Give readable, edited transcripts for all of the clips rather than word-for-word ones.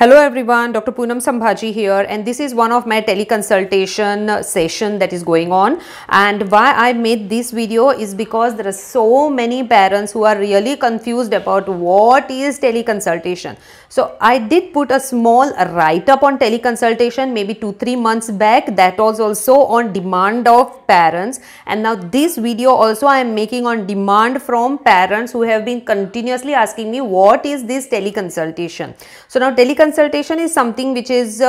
Hello everyone, Dr. Poonam Sambhaji here, and this is one of my teleconsultation session that is going on. And why I made this video is because there are so many parents who are really confused about what is teleconsultation. So I did put a small write-up on teleconsultation maybe 2-3 months back. That was also on demand of parents, and now this video also I am making on demand from parents who have been continuously asking me what is this teleconsultation. So now teleconsultation is something which is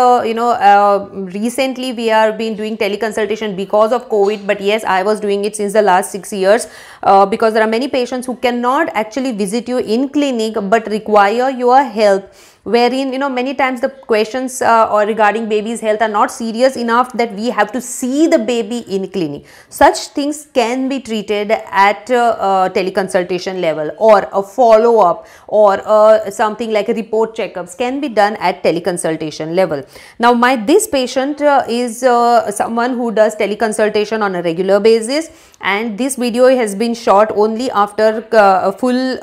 recently we are been doing teleconsultation because of COVID, but yes, I was doing it since the last 6 years because there are many patients who cannot actually visit you in clinic but require your help, wherein many times the questions or regarding baby's health are not serious enough that we have to see the baby in clinic. Such things can be treated at teleconsultation level, or a follow-up, or something like a report checkups can be done at teleconsultation level. Now this patient is someone who does teleconsultation on a regular basis, and this video has been shot only after full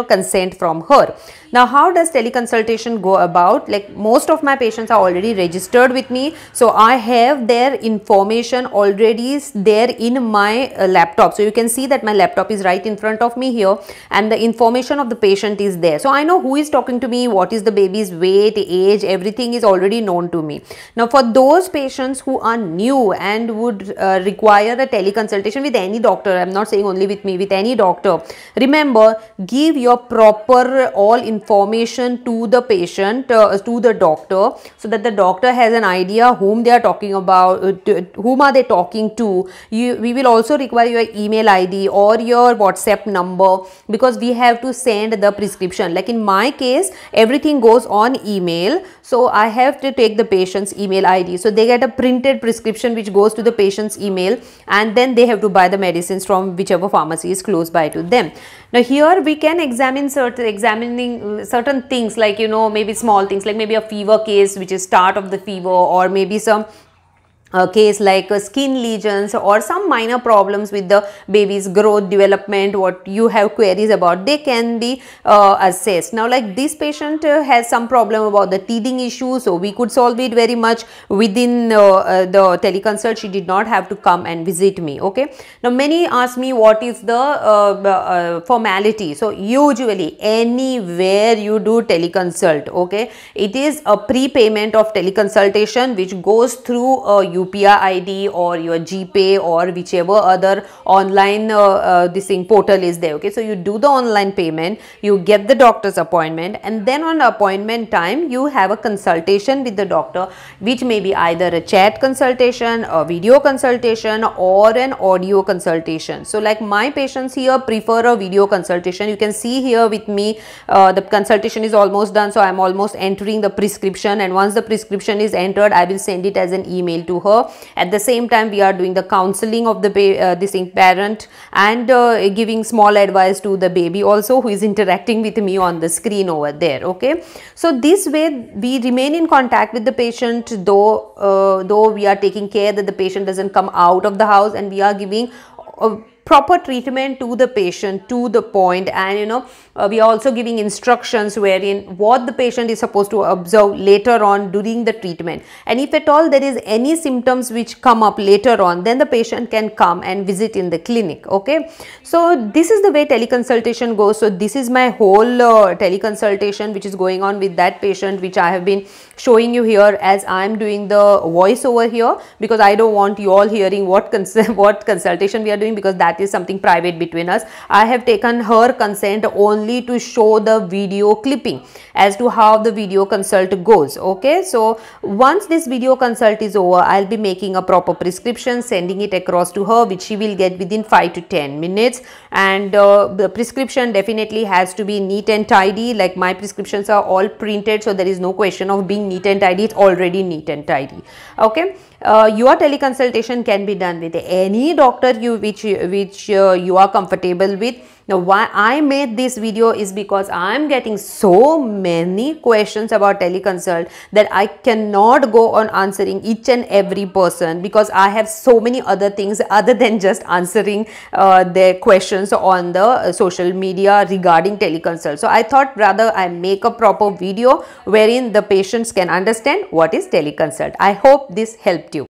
consent from her. Now how does teleconsultation go about? Like, most of my patients are already registered with me, so I have their information already there in my laptop. So you can see that my laptop is right in front of me here, and the information of the patient is there. So I know who is talking to me, what is the baby's weight, age, everything is already known to me. Now for those patients who are new and would require a teleconsultation with any doctor, I am not saying only with me, with any doctor, remember, give your proper all information to the patient, to the doctor, so that the doctor has an idea whom they are talking about, whom are they talking to. We will also require your email ID or your WhatsApp number, because we have to send the prescription. Like in my case, everything goes on email, so I have to take the patient's email ID. So they get a printed prescription which goes to the patient's email, and then they have to buy the medicines from whichever pharmacy is close by to them. Now here we can examine certain things, like maybe small things, like maybe a fever case which is start of the fever, or maybe some case like skin lesions or some minor problems with the baby's growth development, what you have queries about, they can be assessed. Now like this patient has some problem about the teething issue, so we could solve it very much within the teleconsult. She did not have to come and visit me. Okay, now many ask me what is the formality. So usually anywhere you do teleconsult, okay, it is a prepayment of teleconsultation which goes through a UPI ID or your GPay or whichever other online this thing portal is there. Okay, so you do the online payment, you get the doctor's appointment, and then on appointment time you have a consultation with the doctor, which may be either a chat consultation, a video consultation, or an audio consultation. So like my patients here prefer a video consultation. You can see here with me the consultation is almost done, so I am almost entering the prescription, and once the prescription is entered, I will send it as an email to her. At the same time, we are doing the counseling of the parent, and giving small advice to the baby also, who is interacting with me on the screen over there. Okay, so this way we remain in contact with the patient, though we are taking care that the patient doesn't come out of the house, and we are giving proper treatment to the patient to the point, and we are also giving instructions wherein what the patient is supposed to observe later on during the treatment, and if at all there is any symptoms which come up later on, then the patient can come and visit in the clinic. Okay, so this is the way teleconsultation goes. So this is my whole teleconsultation which is going on with that patient, which I have been showing you here as I am doing the voice over here, because I don't want you all hearing what consultation we are doing, because that is something private between us. I have taken her consent only to show the video clipping as to how the video consult goes. Okay, so once this video consult is over, I'll be making a proper prescription, sending it across to her, which she will get within 5 to 10 minutes. And the prescription definitely has to be neat and tidy. Like my prescriptions are all printed, so there is no question of being neat and tidy. It's already neat and tidy. Okay, your teleconsultation can be done with any doctor with which you are comfortable with. Now why I made this video is because I am getting so many questions about teleconsult that I cannot go on answering each and every person, because I have so many other things other than just answering their questions on the social media regarding teleconsult. So I thought rather I make a proper video wherein the patients can understand what is teleconsult. I hope this helped you.